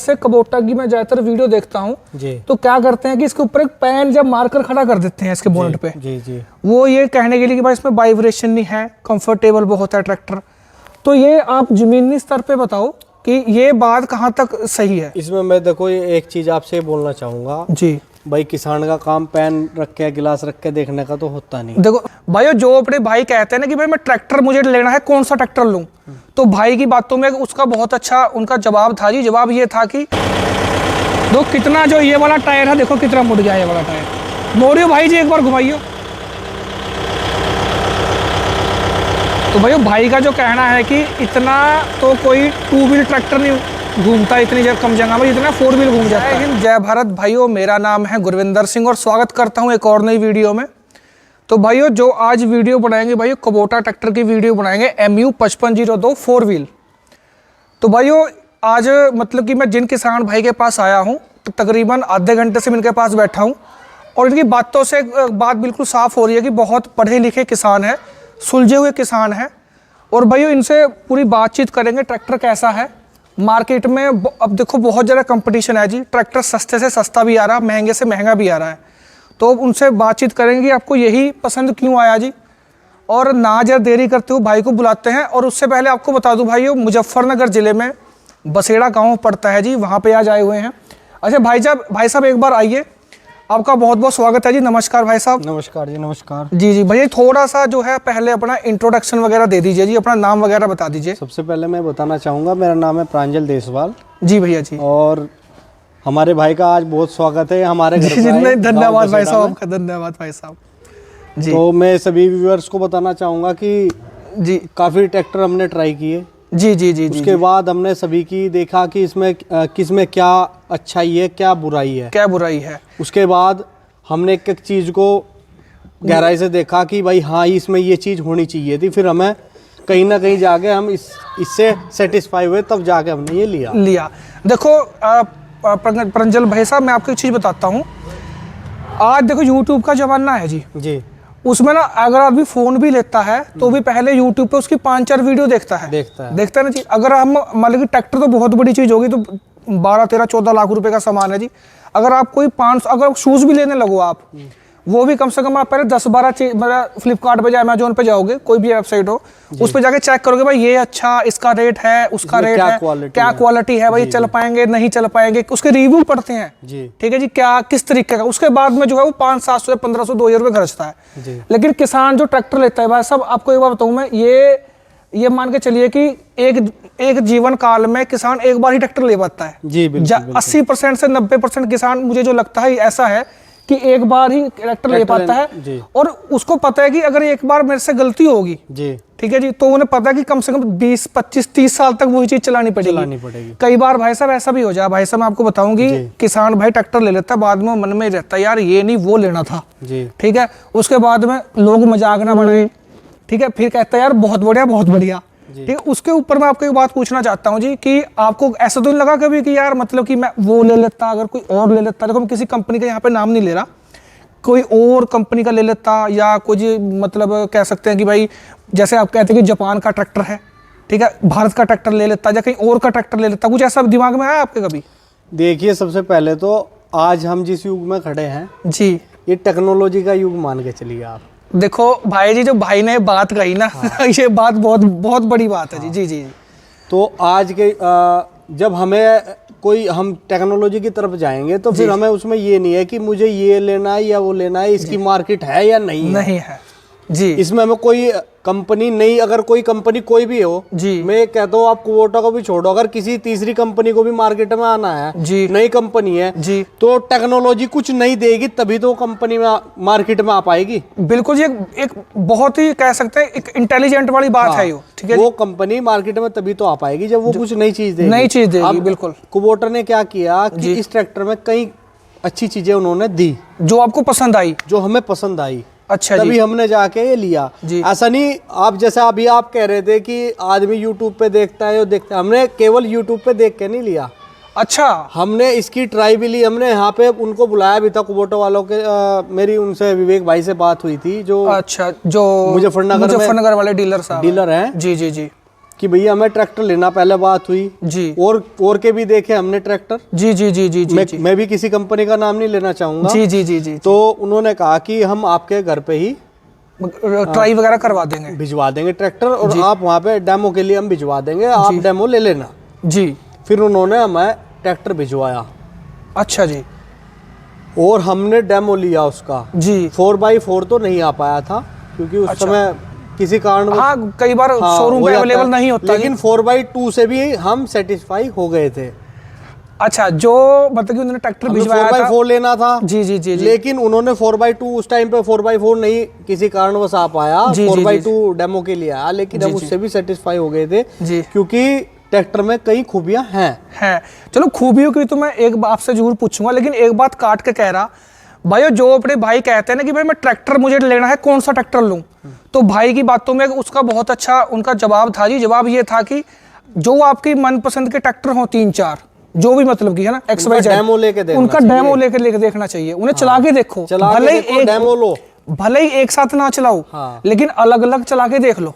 जैसे कुबोटा की मैं ज्यादातर वीडियो देखता हूँ तो क्या करते हैं कि इसके ऊपर एक पैन जब मार्कर खड़ा कर देते हैं इसके बोनेट पे। जी। वो ये कहने के लिए कि भाई इसमें वाइब्रेशन नहीं है, कंफर्टेबल बहुत है ट्रैक्टर। तो ये आप जमीनी स्तर पे बताओ कि ये बात कहाँ तक सही है? इसमें मैं देखो ये एक चीज आपसे बोलना चाहूंगा जी भाई, किसान का काम पेन रख के गिलास रख के देखने का तो होता नहीं। देखो भाई, जो अपने भाई कहते हैं ना कि भाई मैं ट्रैक्टर मुझे लेना है, कौन सा ट्रैक्टर लूं, तो भाई की बातों में उसका बहुत अच्छा उनका जवाब था जी। जवाब ये था कि दो कितना जो ये वाला टायर है देखो कितना मुड़ गया ये वाला टायर, मोड़ियो भाई जी एक बार घुमाइयो। तो भाई का जो कहना है कि इतना तो कोई 2 व्हील ट्रैक्टर नहीं घूमता इतनी कम जगह में, इतना 4 व्हील घूम जाता है। लेकिन जय भारत भाइयों, मेरा नाम है गुरविंदर सिंह और स्वागत करता हूं एक और नई वीडियो में। तो भाइयों जो आज वीडियो बनाएंगे भाइयों, कुबोटा ट्रैक्टर की वीडियो बनाएंगे MU 5502 4 व्हील। तो भाइयों आज मतलब कि मैं जिन किसान भाई के पास आया हूँ तो तकरीबन आधे घंटे से मैं इनके पास बैठा हूँ और इनकी बातों से बात बिल्कुल साफ हो रही है कि बहुत पढ़े लिखे किसान है, सुलझे हुए किसान हैं। और भाइयों इनसे पूरी बातचीत करेंगे ट्रैक्टर कैसा है मार्केट में। अब देखो बहुत ज़्यादा कंपटीशन है जी, ट्रैक्टर सस्ते से सस्ता भी आ रहा है, महंगे से महंगा भी आ रहा है। तो उनसे बातचीत करेंगे कि आपको यही पसंद क्यों आया जी। और ना ज़रा देरी करते हुए भाई को बुलाते हैं। और उससे पहले आपको बता दूं भाइयों, मुजफ्फरनगर ज़िले में बसेड़ा गाँव पड़ता है जी, वहाँ पर आज आए हुए हैं। अच्छा भाई साहब एक बार आइए, आपका बहुत बहुत स्वागत है जी। नमस्कार भाई साहब। नमस्कार जी। नमस्कार जी भैया, थोड़ा सा जो है पहले अपना इंट्रोडक्शन वगैरह दे दीजिए जी, अपना नाम वगैरह बता दीजिए। सबसे पहले मैं बताना चाहूँगा, मेरा नाम है प्रांजल देसवाल। जी भैया जी। और हमारे भाई का आज बहुत स्वागत है हमारे घर में। धन्यवाद भाई साहब आपका, धन्यवाद भाई साहब जी। तो मैं सभी व्यूअर्स को बताना चाहूँगा कि जी काफ़ी ट्रैक्टर हमने ट्राई किए। जी उसके बाद हमने सभी की देखा कि इसमें किसमें क्या अच्छाई है, क्या बुराई है। उसके बाद हमने एक एक चीज़ को गहराई से देखा कि भाई हाँ इसमें ये चीज़ होनी चाहिए थी। फिर हमें कहीं ना कहीं जाके हम इससे सेटिस्फाई हुए, तब जाके हमने ये लिया। देखो प्रांजल भाई साहब, मैं आपको एक चीज़ बताता हूँ। आज देखो यूट्यूब का ज़माना है जी। उसमें ना अगर आदमी फ़ोन भी लेता है तो भी पहले यूट्यूब पे उसकी 5-4 वीडियो देखता है ना जी। अगर हम मान लो कि ट्रैक्टर तो बहुत बड़ी चीज़ होगी, तो 12-13-14 लाख रुपए का सामान है जी। अगर आप कोई 500 अगर शूज़ भी लेने लगो आप, वो भी कम से कम आप पहले 10-12 चीज मतलब फ्लिपकार्ट पे या अमेजोन पे जाओगे, कोई भी वेबसाइट हो, उस पे जाके चेक करोगे भाई ये अच्छा, इसका रेट है, उसका रेट है, क्या क्वालिटी है भाई, चल पाएंगे नहीं चल पाएंगे, उसके रिव्यू पढ़ते हैं। ठीक है जी, क्या किस तरीके का, उसके बाद में जो है वो 500-700 या 1500 2000 रुपये खर्चता है। लेकिन किसान जो ट्रैक्टर लेता है भाई साहब, आपको एक बार बताऊँ मैं, ये मान के चलिए कि एक जीवन काल में किसान एक बार ही ट्रैक्टर ले पाता है जी। 80% से 90% किसान, मुझे जो लगता है ऐसा है कि एक बार ही ट्रैक्टर ले पाता है। और उसको पता है कि अगर एक बार मेरे से गलती होगी ठीक है जी, तो उन्हें पता है कि कम से कम 20-25-30 साल तक वही चीज चलानी पड़ेगी। कई बार भाई साहब ऐसा भी हो जाए, भाई साहब मैं आपको बताऊंगी, किसान भाई ट्रैक्टर ले लेता है, बाद में मन में रहता है यार ये नहीं वो लेना था। ठीक है, उसके बाद में लोग मजाक ना बनाए, ठीक है, फिर कहता है यार बहुत बढ़िया। ठीक है, उसके ऊपर मैं आपको एक बात पूछना चाहता हूँ जी कि आपको ऐसा तो नहीं लगा कभी कि यार मतलब कि मैं वो ले लेता, अगर कोई और ले लेता, देखो मैं किसी कंपनी का यहाँ पे नाम नहीं ले रहा, कोई और कंपनी का ले लेता, या कुछ मतलब कह सकते हैं कि भाई जैसे आप कहते हैं कि जापान का ट्रैक्टर है, ठीक है, भारत का ट्रैक्टर ले लेता या कहीं और का ट्रैक्टर ले लेता, कुछ ऐसा दिमाग में आया आपके कभी? देखिए सबसे पहले तो आज हम जिस युग में खड़े हैं जी, ये टेक्नोलॉजी का युग मान के चलिए आप। देखो भाई जी, जो भाई ने बात कही ना, हाँ। ये बात बहुत बड़ी बात है। हाँ। जी। तो आज के जब हम टेक्नोलॉजी की तरफ जाएंगे तो फिर हमें उसमें ये नहीं है कि मुझे ये लेना है या वो लेना है, इसकी मार्केट है या नहीं है जी। इसमें हमें कोई कंपनी नहीं, अगर कोई कंपनी कोई भी हो जी, मैं कहता हूँ आप कुबोटा को भी छोड़ो, अगर किसी तीसरी कंपनी को भी मार्केट में आना है जी, नई कंपनी है जी, तो टेक्नोलॉजी कुछ नहीं देगी तभी तो कंपनी में मार्केट में आ पाएगी। बिल्कुल जी, एक बहुत ही कह सकते हैं एक इंटेलिजेंट वाली बात है ये। ठीक है, वो कंपनी मार्केट में तभी तो आ पाएगी जब वो कुछ नई चीज देगी। बिल्कुल, कुबोटा ने क्या किया कि इस ट्रैक्टर में कई अच्छी चीजें उन्होंने दी जो आपको पसंद आई, जो हमें पसंद आई। अच्छा, तभी हमने जाके ये लिया जी। ऐसा नहीं आप जैसे अभी आप कह रहे थे कि आदमी यूट्यूब पे देखता है, हमने केवल यूट्यूब पे देख के नहीं लिया। अच्छा, हमने इसकी ट्राई भी ली, हमने यहाँ पे उनको बुलाया भी था कुबोटा वालों के। मेरी उनसे विवेक भाई से बात हुई थी, जो अच्छा जो मुजफ्फरनगर वाले डीलर हैं जी। कि भैया हमें ट्रैक्टर लेना, पहले बात हुई जी। और के भी देखे हमने ट्रैक्टर। जी जी जी जी जी। मैं भी किसी कंपनी का नाम नहीं लेना चाहूंगा। जी जी जी जी। तो उन्होंने कहा कि हम आपके घर पे ही ट्राई वगैरह करवा देंगे, भिजवा देंगे ट्रैक्टर, और आप वहाँ पे डेमो के लिए हम भिजवा देंगे, आप डेमो ले लेना। जी। फिर उन्होंने हमें ट्रैक्टर भिजवाया। अच्छा जी। और हमने डेमो लिया उसका जी। 4x4 तो नहीं आ पाया था क्योंकि उस समय किसी कारण, हाँ कई बार शोरूम पे अवेलेबल नहीं होता, लेकिन 4x2 से भी हम सेटिस्फाई हो गए थे। अच्छा, जो मतलब कि उन्होंने ट्रैक्टर भिजवाया था, 4x4 लेना था। जी जी जी। लेकिन उन्होंने 4x2, उस टाइम पे 4x4 नहीं किसी कारणवश आ पाया, 4x2 डेमो के लिए आया, लेकिन हम उससे भी सेटिस्फाई हो गए थे क्योंकि ट्रैक्टर में कई खूबियां हैं। चलो खूबियों की तो मैं एक आपसे जरूर पूछूंगा, लेकिन एक बात काट के कह रहा भाई, जो अपने भाई कहते हैं ना कि भाई मैं ट्रैक्टर मुझे लेना है, कौन सा ट्रैक्टर लूं, तो भाई की बातों में उसका बहुत अच्छा उनका जवाब था जी। जवाब ये था कि जो आपकी मनपसंद के ट्रैक्टर हो 3-4, जो भी मतलब की है ना, XYZ, उनका डेमो लेके देखना चाहिए, उन्हें चला के देखो, भले ही एक डेमो लो, भले ही एक साथ ना चलाओ, लेकिन अलग अलग चला के देख लो।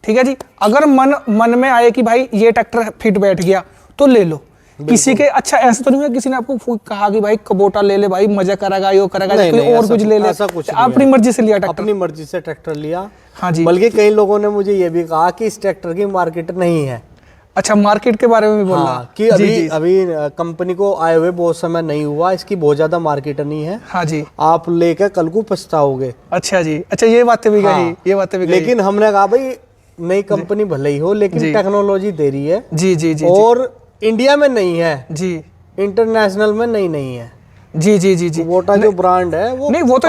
ठीक है जी। अगर मन में आए कि भाई ये ट्रैक्टर फिट बैठ गया तो ले लो। किसी के अच्छा ऐसा तो नहीं है किसी ने आपको कहा कि भाई कबोटा ले ले भाई, मजा करेगा, यो करेगा, कोई और कुछ ले ले, अपनी मर्जी से लिया ट्रैक्टर? अपनी मर्जी से ट्रैक्टर लिया। हाँ जी। बल्कि कई लोगों ने मुझे ये भी कहा कि इस ट्रैक्टर की मार्केट नहीं है। अच्छा, मार्केट के बारे में भी बोलना कि अभी कंपनी को आए हुए बहुत समय नहीं हुआ, इसकी बहुत ज्यादा मार्केट नहीं है। हाँ जी। आप लेकर कल को पछताओगे। अच्छा जी। अच्छा, ये बातें भी कही, ये बातें भी कही। लेकिन हमने कहा भाई नई कंपनी भले ही हो, लेकिन टेक्नोलॉजी दे रही है। जी जी जी। और इंडिया में नहीं है जी, इंटरनेशनल में नहीं है। जी जी जी जी। वोटा जो ब्रांड है वो नहीं, वो तो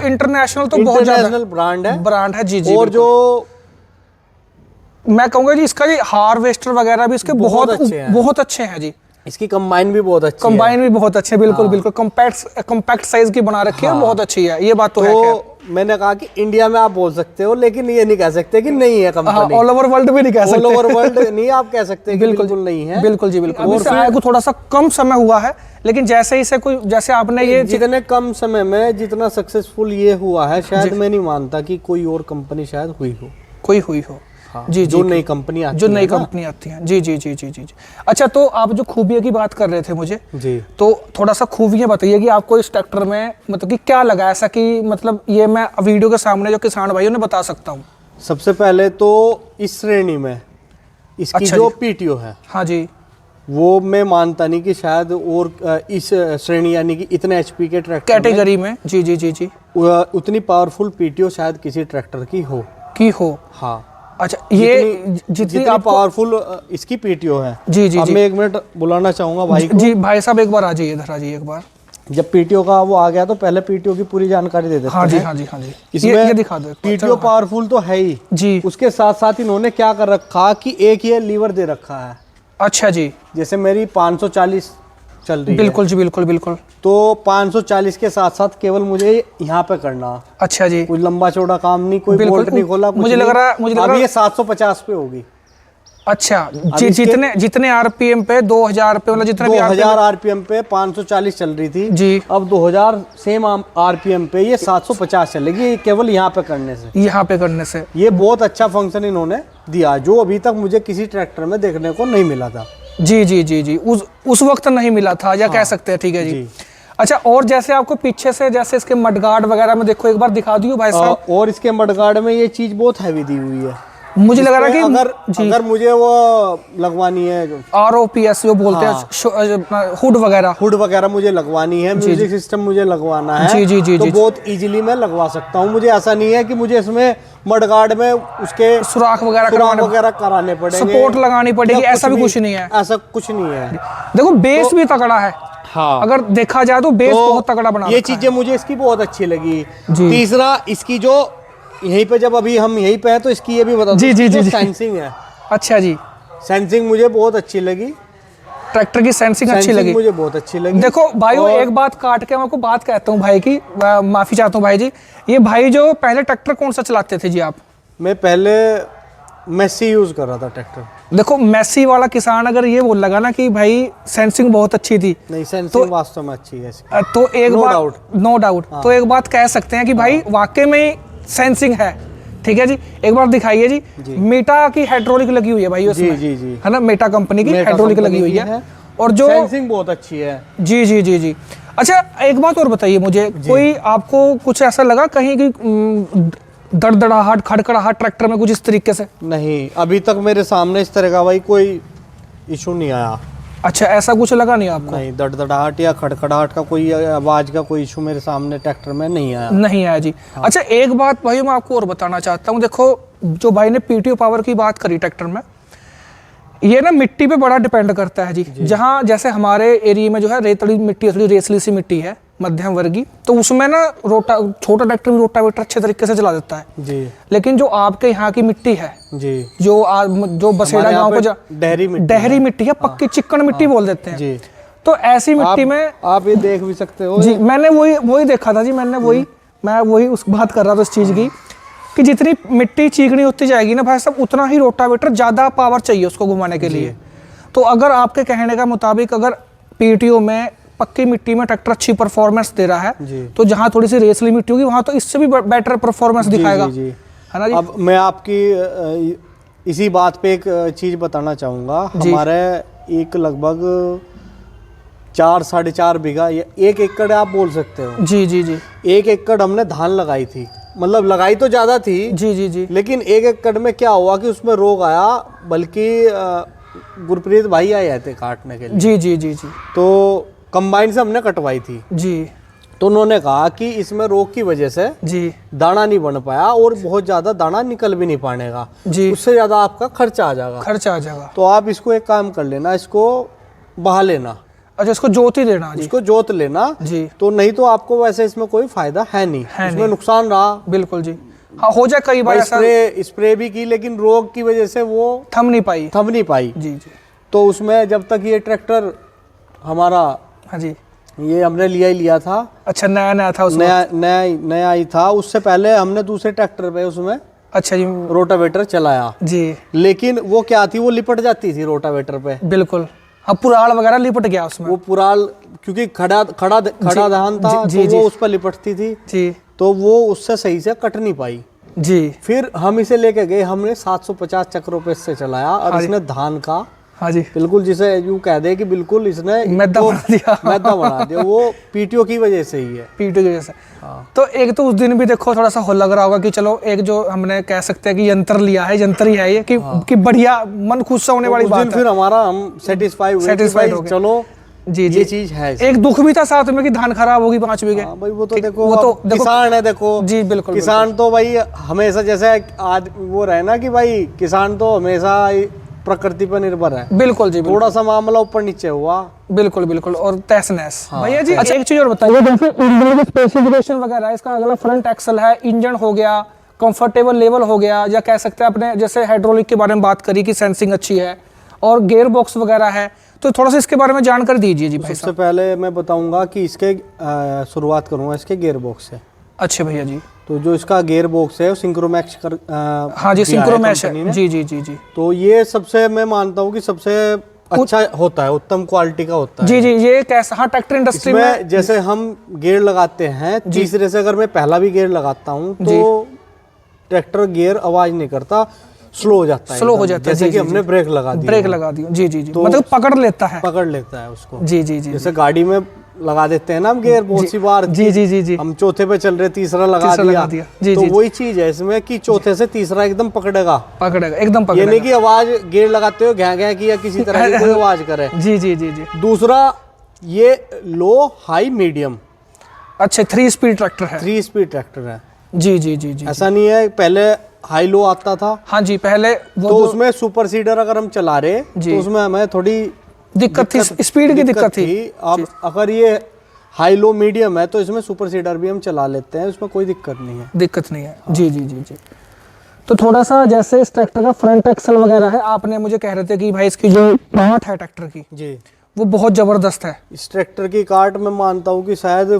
इंटरनेशनल तो बहुत ज्यादा ब्रांड है जी जी। और जो मैं कहूंगा जी, इसका जी हार्वेस्टर वगैरह भी इसके बहुत अच्छे हैं जी। इसकी कंबाइन भी बहुत अच्छी कंबाइन भी बहुत अच्छे, बिल्कुल बिल्कुल कॉम्पैक्ट साइज की बना रखी है, बहुत अच्छी है, ये बात तो है। मैंने कहा कि इंडिया में आप बोल सकते हो, लेकिन ये नहीं कह सकते कि नहीं है कंपनी। ऑल ओवर वर्ल्ड भी नहीं कह सकते, ऑल ओवर वर्ल्ड नहीं आप कह सकते, बिल्कुल नहीं है। बिल्कुल जी बिल्कुल। और आए को थोड़ा सा कम समय हुआ है, लेकिन जैसे ही से कोई, जैसे आपने ये जितने कम समय में जितना सक्सेसफुल ये हुआ है, शायद मैं नहीं मानता कि कोई और कंपनी शायद हुई हो। जी, जो नई कंपनी आती है। जी जी जी जी जी। अच्छा, तो आप जो खूबियों की बात कर रहे थे मुझे जी, तो थोड़ा सा खूबियां बताइए कि आपको इस ट्रैक्टर में मतलब कि क्या लगा ऐसा कि मतलब ये मैं वीडियो के सामने जो किसान भाइयों ने बता सकता हूँ। सबसे पहले तो इस श्रेणी में इसकी जो पीटीओ है, हाँ जी, वो मैं मानता नहीं कि शायद और इस श्रेणी यानी कि इतने HP के ट्रैक्टर कैटेगरी में जी जी जी जी उतनी पावरफुल पीटीओ शायद किसी ट्रैक्टर की हो। हाँ। अच्छा, ये जितनी पावरफुल इसकी पीटीओ है। जी जी। अब मैं 1 मिनट बुलाना चाहूंगा भाई को। जी भाई साहब, एक बार आ जाइए, इधर आ जाइए एक बार। जब पीटीओ का वो आ गया तो पहले पीटीओ की पूरी जानकारी दे देते हैं। हाँ जी हाँ जी हाँ जी। इसमें ये दिखा दो। पीटीओ पावरफुल तो है ही जी, उसके साथ साथ इन्होंने क्या कर रखा कि एक ये लीवर दे रखा है। अच्छा जी। जैसे मेरी 540 चल रही है। बिल्कुल जी, बिल्कुल बिल्कुल। तो 540 के साथ साथ केवल मुझे यहाँ पे करना। अच्छा जी। कोई लंबा चौड़ा काम नहीं, कोई बोल्ट नहीं खोला, मुझे लग रहा ये 750 पे होगी। अच्छा, जितने आरपीएम पे 2000 पे, मतलब जितने 2000 आरपीएम पे 540 चल रही थी जी, अब 2000 सेम आरपीएम पे ये 750 चलेगी, केवल यहाँ पे करने से। ये बहुत अच्छा फंक्शन इन्होंने दिया, जो अभी तक मुझे किसी ट्रैक्टर में देखने को नहीं मिला था। जी जी जी जी, उस वक्त नहीं मिला था, या कह सकते हैं। ठीक है जी। अच्छा, और जैसे आपको पीछे से जैसे इसके मडगार्ड वगैरह में देखो, एक बार दिखा दियो भाई साहब। और इसके मडगार्ड में ये चीज बहुत हैवी दी हुई है। मुझे लग रहा है कि अगर मुझे वो लगवानी है, ROPS जो बोलते हैं, हुड वगैरह मुझे लगवानी है, म्यूजिक सिस्टम मुझे लगवाना है, जी जी जी, तो बहुत इजीली मैं लगवा सकता हूँ। मुझे ऐसा नहीं है कि मुझे इसमें मडगार्ड में उसके सुराख वगैरह कराने पड़ेंगे, सपोर्ट लगानी पड़ेगी, ऐसा भी कुछ नहीं है। ऐसा कुछ नहीं है। देखो, बेस भी तगड़ा है। हाँ, अगर देखा जाए तो बेस बहुत तगड़ा बना, ये चीजें मुझे इसकी बहुत अच्छी लगी। तीसरा, इसकी जो यहीं पे, जब अभी हम यहीं पे हैं तो इसकी ये भी बता जी जी जी सेंसिंग है। अच्छा जी, सेंसिंग मुझे बहुत अच्छी लगी, ट्रैक्टर की सेंसिंग अच्छी लगी, मुझे बहुत अच्छी लगी। देखो भाइयों, एक बात काट के मैं आपको बात कहता हूँ भाई की, माफी चाहता हूँ भाई जी। ये भाई जो पहले ट्रैक्टर कौन सा चलाते थे जी आप? मैं पहले मेसी यूज कर रहा था ट्रैक्टर। देखो, मेसी वाला किसान अगर ये बोल लगा ना कि भाई सेंसिंग बहुत अच्छी थी, नहीं, सेंसिंग वास्तव में अच्छी है, तो एक बात, नो डाउट, तो एक बात कह सकते हैं कि भाई वाकई में सेंसिंग है, ठीक है जी, एक बार दिखाइए जी। मेटा की हाइड्रोलिक लगी हुई है भाई उसमें, जी जी है ना, मेटा कंपनी की हाइड्रोलिक लगी हुई है। और जो सेंसिंग बहुत अच्छी है। जी जी जी जी। अच्छा एक बात और बताइए मुझे, कोई आपको कुछ ऐसा लगा कहीं कि दड़दड़ाहट खड़खड़ाहट ट्रैक्टर में कुछ इस तरीके से? नहीं, अभी तक मेरे सामने इस तरह का भाई कोई इशू नहीं आया। अच्छा, ऐसा कुछ लगा नहीं आपको? नहीं, दड़दड़ाहट या खड़खड़ाहट का कोई आवाज का कोई इशू मेरे सामने ट्रैक्टर में नहीं आया। नहीं आया जी। हाँ। अच्छा एक बात भाई मैं आपको और बताना चाहता हूँ, देखो जो भाई ने पीटीओ पावर की बात करी ट्रैक्टर में, ये ना मिट्टी पे बड़ा डिपेंड करता है जी। जहाँ जैसे हमारे एरिया में जो है रेतड़ी मिट्टी, थोड़ी रेसली सी मिट्टी है मध्यम वर्गीय, तो उसमें ना छोटा ट्रैक्टर भी रोटावेटर अच्छे तरीके से चला देता है जी। लेकिन जो आपके यहाँ की मिट्टी है जी, जो बसेड़ा गांव को डहरी मिट्टी है, पक्की चिकन मिट्टी बोल देते हैं जी। तो ऐसी मिट्टी में आप ये देख भी सकते हो जी। मैंने वही देखा था जी, मैं वही उस बात कर रहा था उस चीज की कि जितनी मिट्टी चीकनी होती जाएगी ना भाई साहब, उतना ही रोटावेटर ज्यादा पावर चाहिए उसको घुमाने के लिए। तो अगर आपके कहने का मुताबिक अगर पीटीओ में पक्की मिट्टी में ट्रैक्टर अच्छी परफॉर्मेंस दे रहा है, तो जहाँ थोड़ी सी रेसली मिट्टी होगी वहां तो इससे भी बेटर परफॉर्मेंस दिखाएगा, है ना जी। अब मैं आपकी इसी बात पे एक चीज बताना चाहूंगा। हमारे एक लगभग 4-4.5 बीघा, 1 एकड़ आप बोल सकते हो। जी जी जी। 1 एकड़ हमने धान लगाई थी, मतलब लगाई तो ज्यादा थी जी जी जी, लेकिन 1 एकड़ में क्या हुआ कि उसमें रोग आया, बल्कि गुरप्रीत भाई आए थे काटने के लिए। जी जी जी जी। तो कंबाइन से हमने कटवाई थी जी। तो उन्होंने कहा कि इसमें रोग की वजह से जी दाना नहीं बन पाया और बहुत ज्यादा दाना निकल भी नहीं पाएगा जी, उससे ज्यादा आपका खर्चा आ जाएगा। तो आप इसको एक काम कर लेना, इसको बहा लेना। अच्छा, इसको जोत ही देना जी? इसको जोत लेना जी। तो नहीं तो आपको वैसे इसमें कोई फायदा है नहीं, इसमें नुकसान रहा। बिल्कुल जी, हाँ हो जाए कई बार ऐसा। स्प्रे भी की लेकिन रोग की वजह से वो थम नहीं पाई जी जी। तो उसमें जब तक ये ट्रैक्टर हमारा, हाँ जी, ये हमने लिया था। अच्छा, नया था उसमें? नया ही था। उससे पहले हमने दूसरे ट्रैक्टर पे उसमें, अच्छा जी, रोटावेटर चलाया जी। लेकिन वो क्या थी, वो लिपट जाती थी रोटावेटर पे। बिल्कुल, हाँ, पुराल वगैरह लिपट गया उसमें। वो पुराल क्योंकि खड़ा धान था तो वो उस पर लिपटती थी जी, तो वो उससे सही से कट नहीं पाई जी। फिर हम इसे लेके गए, हमने 750 चक्रों पे इससे चलाया और इसने धान का, हाँ जी, बिल्कुल जिसे यूं कह दे कि बिल्कुल इसने मैदा बना दिया। वो पीटीओ की वजह से ही है, पीटीओ की वजह से। हाँ। तो एक तो उस दिन भी देखो थोड़ा सा हो लग रहा होगा कि चलो एक जो हमने कह सकते हैं कि यंत्र लिया है, यंत्र ही है ये कि, हाँ, कि बढ़िया मन खुश होने वाली बात है। फिर हमारा हम सेटिस्फाइड हो गए, चलो जी ये चीज है। एक दुख भी था साथ में कि धान खराब होगी 5 बीघे। भाई वो तो देखो किसान है, देखो जी, बिल्कुल किसान तो भाई हमेशा, जैसे आज वो रहे ना कि भाई किसान तो हमेशा प्रकृति पर निर्भर है। बिल्कुल जी, थोड़ा सा मामला ऊपर नीचे हुआ, बिल्कुल बिल्कुल, और तहस नहस। हाँ, भैया जी, अच्छा एक चीज और बताइए, जैसे इंजन की स्पेसिफिकेशन वगैरह है, इसका अगला फ्रंट एक्सल है, इंजन हो गया, कंफर्टेबल लेवल हो गया, या कह सकते हैं अपने जैसे हाइड्रोलिक के बारे में बात करी कि सेंसिंग अच्छी है, और गियर बॉक्स वगैरह है, तो थोड़ा सा इसके बारे में जानकारी दीजिए जी भाई। सबसे पहले मैं बताऊंगा कि इसके शुरुआत करूंगा इसके गियर बॉक्स से। अच्छा भैया जी, तो जो इसका गियर बॉक्स है वो सिंक्रोमैक्स हाँ जी, सिंक्रोमैक्स है जी जी जी जी। तो ये सबसे मैं मानता हूँ कि सबसे अच्छा होता है, उत्तम क्वालिटी का होता है जी जी। ये कैसा, हाँ, ट्रैक्टर इंडस्ट्री में जैसे हम गियर लगाते हैं तीसरे से, अगर मैं पहला भी गियर लगाता हूँ तो ट्रैक्टर गियर आवाज नहीं करता, स्लो हो जाता है, जैसे कि हमने ब्रेक लगा दी जी जी जी, मतलब पकड़ लेता है उसको जी जी जी। जैसे गाड़ी में लगा देते हैं ना हम गियर बहुत सी बार जी जी जी जी, हम चौथे पे चल रहे, तीसरा लगा दिया जी, तो वही चीज है इसमें कि चौथे से तीसरा एकदम पकड़ेगा एकदम पकड़ेगा। ये नहीं कि आवाज गियर लगाते हो घै घै की या किसी तरह की कोई आवाज करे जी जी जी जी। दूसरा ये लो हाई मीडियम, अच्छा 3 स्पीड ट्रैक्टर है, 3 स्पीड ट्रैक्टर है जी जी जी जी। ऐसा नहीं है पहले हाई लो आता था, हाँ जी पहले वो, तो उसमें सुपर सीडर अगर हम चला रहे तो उसमें हमें थोड़ी दिक्कत थी, स्पीड की दिक्कत थी। अब अगर ये हाई लो मीडियम है तो इसमें सुपर सीडर भी हम चला लेते हैं, उसमें कोई दिक्कत नहीं है हाँ। जी जी जी जी। तो थोड़ा सा जैसे इस ट्रैक्टर का फ्रंट एक्सल वगैरह है, आपने मुझे कह रहे थे कि भाई इसकी जो काट है ट्रैक्टर की जी, वो बहुत जबरदस्त है। इस ट्रैक्टर की काट मैं मानता हूँ कि शायद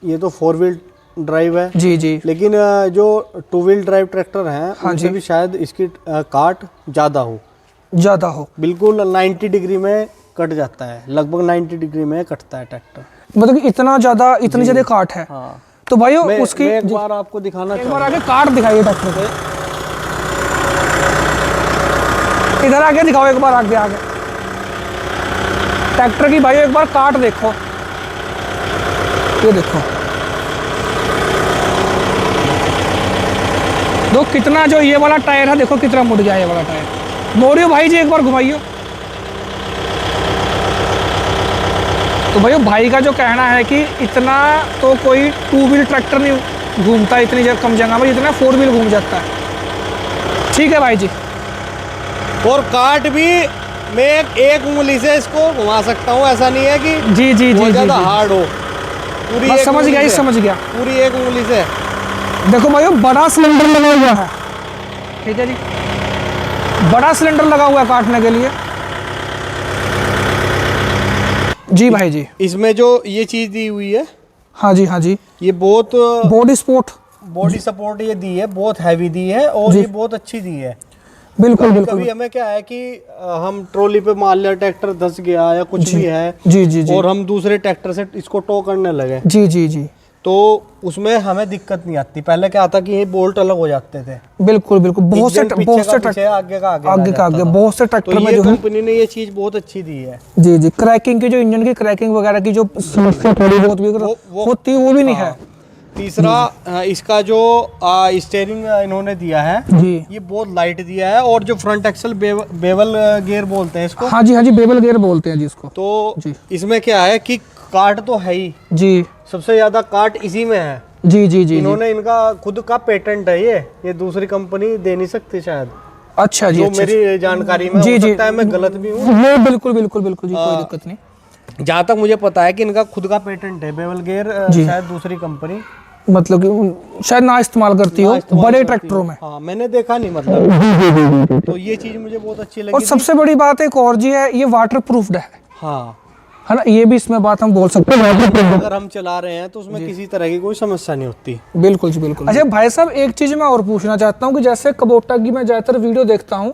ये तो 4 व्हील ड्राइव है जी जी, लेकिन जो 2 व्हील ड्राइव ट्रैक्टर है उनसे भी शायद इसकी काट ज्यादा हो, बिल्कुल 90 डिग्री में कट जाता है, लगभग 90 डिग्री में कटता है ट्रैक्टर, मतलब इतना ज्यादा काट है हाँ। तो भाइयों उसकी मैं एक बार आपको दिखाना एक बार आगे कार्ड दिखाइए ट्रैक्टर पे, इधर आगे दिखाओ एक बार आगे आगे ट्रैक्टर की भाइयों एक बार कार्ड देखो, ये देखो दो कितना जो ये वाला टायर है देखो कितना मुड़ गया ये वाला टायर। मोड़ियो भाई जी एक बार घुमाइयो। तो भाई भाई का जो कहना है कि इतना तो कोई 2 व्हील ट्रैक्टर नहीं घूमता इतनी कम जगह में, इतना 4 व्हील घूम जाता है। ठीक है भाई जी। और काट भी मैं एक उंगली से इसको घुमा सकता हूँ, ऐसा नहीं है कि जी जी जी ज्यादा हार्ड हो। पूरी बस समझ गया, समझ गया। पूरी एक उंगली से देखो भाई बड़ा सिलेंडर लगा हुआ है, ठीक है जी, बड़ा सिलेंडर लगा हुआ है काटने के लिए। जी भाई जी। इसमें जो ये चीज दी हुई है, हाँ जी हाँ जी, ये बहुत बॉडी सपोर्ट ये दी है, बहुत हैवी दी है और ये बहुत अच्छी दी है। बिल्कुल बिल्कुल। कभी हमें क्या है कि हम ट्रॉली पे मान लिया ट्रैक्टर धंस गया या कुछ भी है जी जी जी, और हम दूसरे ट्रैक्टर से इसको टो करने लगे जी जी जी, तो उसमें हमें दिक्कत नहीं आती। पहले क्या आता कि ये बोल्ट अलग हो जाते थे। बिल्कुल बिल्कुल, बहुत से आगे का आगे बहुत से ट्रैक्टर में जो कंपनी ने ये चीज बहुत अच्छी दी है। जी जी, क्रैकिंग की जो इंजन की क्रैकिंग वगैरह की जो समस्या थोड़ी बहुत भी होती है वो भी नहीं है। तीसरा इसका जो स्टीयरिंग इन्होंने दिया है जी, ये बहुत लाइट दिया है और जो फ्रंट एक्सल बेवल गियर बोलते हैं इसको। हाँ जी बेवल गियर बोलते हैं जी इसको। तो इसमें क्या है कि काट तो है ही जी, सबसे ज्यादा काट इसी में है। जी जी जी, इन्होंने इनका खुद का पेटेंट है, ये दूसरी कंपनी दे नहीं सकती शायद। अच्छा जी, जो मेरी जानकारी में जी हो जी, सकता है मैं गलत भी हूँ। बिल्कुल बिल्कुल बिल्कुल जी, कोई दिक्कत नहीं। जहाँ तक मुझे पता है कि इनका खुद का पेटेंट है बेवल गियर, शायद दूसरी कंपनी मतलब कि शायद ना इस्तेमाल करती हो बड़े ट्रैक्टरों में। हाँ मैंने देखा नहीं मतलब। तो ये चीज मुझे बहुत अच्छी लगी। और सबसे बड़ी बात एक और जी है, ये वाटर प्रूफ्ड है। हाँ है ना, ये भी इसमें बात हम बोल सकते हैं। अगर हम चला रहे हैं तो उसमें किसी तरह की कोई समस्या नहीं होती। बिल्कुल जी बिल्कुल। अच्छा भाई साहब एक चीज मैं और पूछना चाहता हूँ कि जैसे कुबोटा की मैं ज्यादातर वीडियो देखता हूँ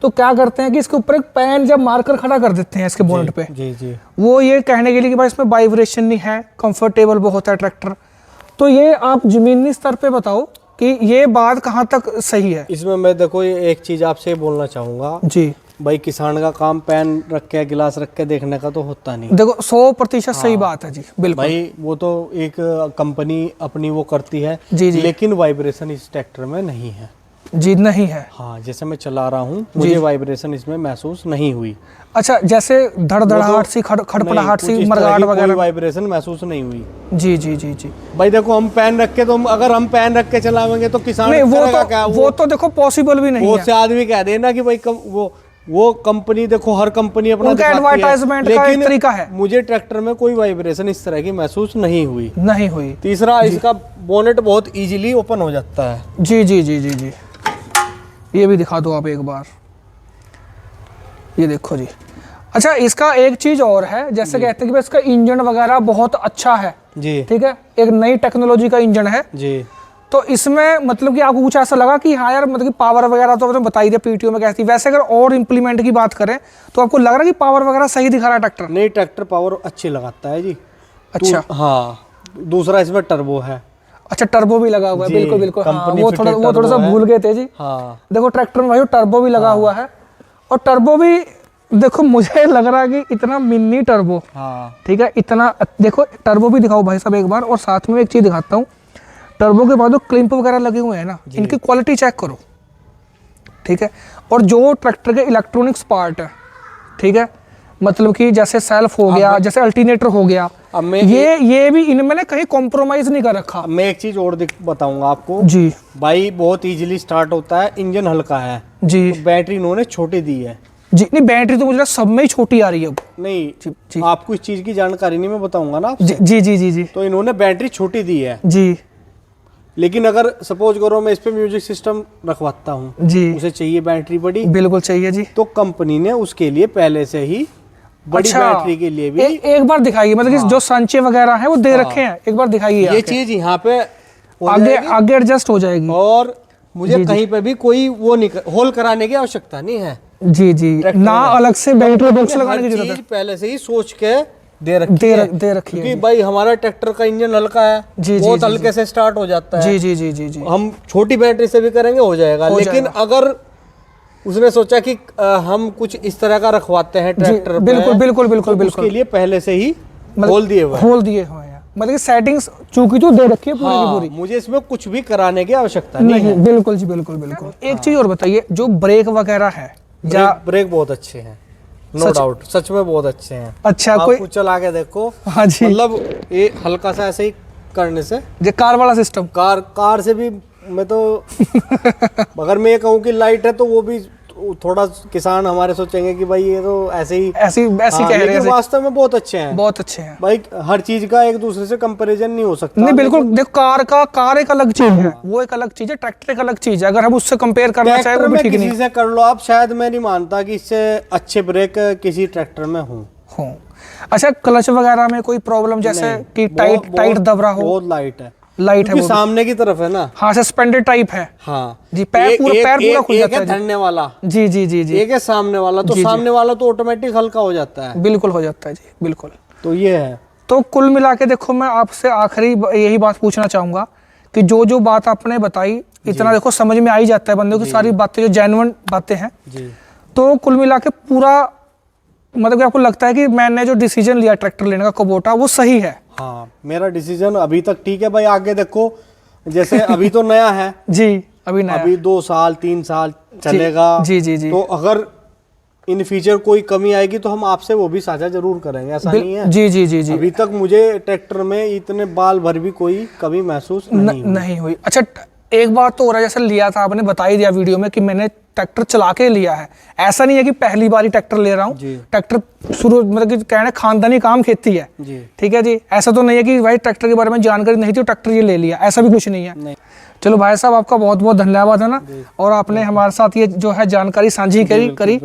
तो क्या करते हैं कि इसके ऊपर एक पैन जब मार्कर खड़ा कर देते हैं इसके बोनेट पे, जी जी, वो ये कहने के लिए कि भाई इसमें वाइब्रेशन नहीं है, कंफर्टेबल बहुत है ट्रैक्टर। तो ये आप जमीनी स्तर पे बताओ कि ये बात कहाँ तक सही है? इसमें मैं देखो ये एक चीज आपसे बोलना चाहूंगा जी भाई, किसान का काम पेन रख के गिलास रख के देखने का तो होता नहीं। देखो 100% सही बात है जी, बिल्कुल भाई वो तो एक कंपनी अपनी वो करती है जी जी, लेकिन वाइब्रेशन इस ट्रैक्टर में नहीं है जी, नहीं है। हाँ जैसे मैं चला रहा हूँ मुझे वाइब्रेशन इसमें महसूस नहीं हुई। अच्छा जैसे धड़धड़ाहट सी खड़पड़ाहट सी मरगाहट वगैरह वाइब्रेशन महसूस नहीं हुई। जी जी जी जी भाई देखो हम पैन रख के तो अगर हम पैन रख के चलावेंगे तो किसान नहीं, क्या वो तो देखो पॉसिबल भी नहीं है। बहुत से आदमी कह देना कि भाई वो कंपनी देखो, हर कंपनी अपना एडवर्टाइजमेंट का एक तरीका है। मुझे ट्रैक्टर में कोई वाइब्रेशन इस तरह की महसूस नहीं हुई। तीसरा इसका बोनेट बहुत इजीली ओपन हो जाता है। जी जी जी जी जी, ये भी दिखा दो आप एक बार, ये देखो जी। अच्छा इसका एक चीज और है, जैसे कहते हैं कि इसका इंजन वगैरह बहुत अच्छा है जी, ठीक है, एक नई टेक्नोलॉजी का इंजन है जी। तो इसमें मतलब कि आपको कुछ ऐसा लगा कि हाँ यार मतलब कि पावर वगैरह तो आपने बता ही दिया पीटीओ में कैसी, वैसे अगर और इम्प्लीमेंट की बात करें तो आपको लग रहा है कि पावर वगैरह सही दिखा रहा है ट्रैक्टर? नहीं, ट्रैक्टर पावर अच्छी लगाता है जी। अच्छा हाँ, दूसरा इसमें टर्बो है। अच्छा टर्बो भी लगा हुआ है, बिल्कुल बिल्कुल। हाँ, वो थोड़ा सा भूल गए थे जी। हाँ देखो ट्रैक्टर में भाई टर्बो भी लगा हुआ है, और टर्बो भी देखो मुझे लग रहा है कि इतना मिनी टर्बो, हाँ ठीक है, इतना देखो टर्बो भी दिखाओ भाई साहब एक बार। और साथ में एक चीज दिखाता हूँ, टर्बो के बाद जो क्लिंप वगैरह लगे हुए हैं ना, इनकी क्वालिटी चेक करो, ठीक है। और जो ट्रैक्टर के इलेक्ट्रॉनिक्स पार्ट है, ठीक है, मतलब कि जैसे सेल्फ हो गया, जैसे अल्टरनेटर हो गया, ये भी इनमें ना कहीं कॉम्प्रोमाइज नहीं कर रखा। मैं एक चीज और बताऊंगा आपको जी भाई, बहुत इजीली स्टार्ट होता है, इंजन हल्का है जी, तो बैटरी इन्होंने छोटी दी है जी। नहीं बैटरी तो मुझे सब में ही छोटी आ रही है अब। नहीं जी, आपको इस चीज की जानकारी नहीं, मैं बताऊंगा ना जी जी जी जी जी। तो इन्होंने बैटरी छोटी दी है जी, लेकिन अगर सपोज करो मैं इस पे म्यूजिक सिस्टम रखवाता हूँ जी, उसे चाहिए बैटरी बड़ी, बिल्कुल चाहिए जी, तो कंपनी ने उसके लिए पहले से ही बड़ी बैटरी के लिए भी एक बार दिखाइए, मतलब कि जो सांचे वगैरह हैं वो दे रखे हैं, एक बार दिखाइए। ये चीज यहाँ पे आगे एडजस्ट हो जाएगी, और मुझे कहीं पे भी कोई वो नहीं होल कराने की आवश्यकता नहीं है। जी जी, ना अलग से बैटरी बॉक्स लगाने की जरूरत है, पहले से ही सोच के दे रखी है, दे रखी है क्योंकि भाई हमारा ट्रैक्टर का इंजन हल्का है, जी, जी, बहुत जी, हल्के से स्टार्ट हो जाता है। जी जी जी जी जी। हम छोटी बैटरी से भी करेंगे हो जाएगा, लेकिन अगर उसने सोचा कि हम कुछ इस तरह का रखवाते हैं ट्रैक्टर पे, बिल्कुल बिल्कुल बिल्कुल तो बिल्कुल उसके लिए पहले से ही होल दिए हुए हैं। होल दिए हुए हैं, मतलब कि सेटिंग्स चूंकि तो दे रखी है पूरी की पूरी। मुझे इसमें कुछ भी कराने की आवश्यकता नहीं है। बिल्कुल जी बिल्कुल बिल्कुल। एक चीज और बताइए, जो ब्रेक वगैरह है ब्रेक बहुत अच्छे हैं, नो डाउट, सच में बहुत अच्छे हैं। अच्छा, आप कोई कुछ चला के देखो, हाँ जी, मतलब ये हल्का सा ऐसे ही करने से, जो कार वाला सिस्टम, कार से भी मैं तो अगर मैं ये कहूँ कि लाइट है तो वो भी थोड़ा किसान हमारे सोचेंगे कि भाई ये तो ऐसे ही ऐसी कह रहे हैं, लेकिन वास्तव में बहुत अच्छे हैं, बहुत अच्छे हैं भाई। हर चीज का एक दूसरे से कंपैरिजन नहीं हो सकता। नहीं बिल्कुल, देखो कार एक अलग चीज है, वो एक अलग चीज है, ट्रैक्टर एक अलग चीज है। अगर हम उससे कंपेयर करना चाहे वो भी ठीक नहीं किसी से कर लो आप, शायद मैं नहीं मानता कि इससे अच्छे ब्रेक किसी ट्रैक्टर में हो। अच्छा, क्लच वगैरह में कोई प्रॉब्लम जैसे कि टाइट दब रहा हो? बहुत लाइट है वो सामने की तरफ है ना। हाँ, सस्पेंडेड टाइप है। हाँ जी, पैर पूरा खुल जाता है धरने वाला, जी जी जी जी, एक है सामने वाला, तो सामने वाला तो ऑटोमेटिक हल्का हो जाता है, बिल्कुल हो जाता है जी, बिल्कुल। तो ये है। तो कुल मिला के देखो, मैं आपसे आखिरी यही बात पूछना चाहूंगा कि जो बात आपने बताई, इतना देखो समझ में आ ही जाता है बंदे की सारी बातें, जो जेन्युइन बातें हैं जी। तो कुल मिला के पूरा मतलब कि आपको लगता है कि मैंने जो डिसीजन लिया ट्रैक्टर लेने का, कुबोटा, वो सही है? हाँ, मेरा डिसीजन अभी तक ठीक है भाई। आगे देखो, जैसे अभी तो नया है जी, अभी 2 साल 3 साल चलेगा जी जी जी, तो अगर इन फ्यूचर कोई कमी आएगी तो हम आपसे वो भी साझा जरूर करेंगे, ऐसा नहीं है। जी जी जी जी। अभी तक मुझे ट्रैक्टर में इतने बाल भर भी कोई कमी महसूस नहीं हुई। अच्छा, एक बात तो हो रहा है, जैसे लिया था आपने बता ही दिया वीडियो में कि मैंने ट्रैक्टर चला के लिया है, ऐसा नहीं है कि पहली बार ही ट्रैक्टर ले रहा हूँ। ट्रैक्टर शुरू मतलब कि कहना खानदानी काम खेती है, ठीक है जी। ऐसा तो नहीं है कि भाई ट्रैक्टर के बारे में जानकारी नहीं थी ट्रैक्टर ये ले लिया, ऐसा भी कुछ नहीं है। चलो भाई साहब, आपका बहुत बहुत धन्यवाद है ना, और आपने हमारे साथ ये जो है जानकारी साझी करी।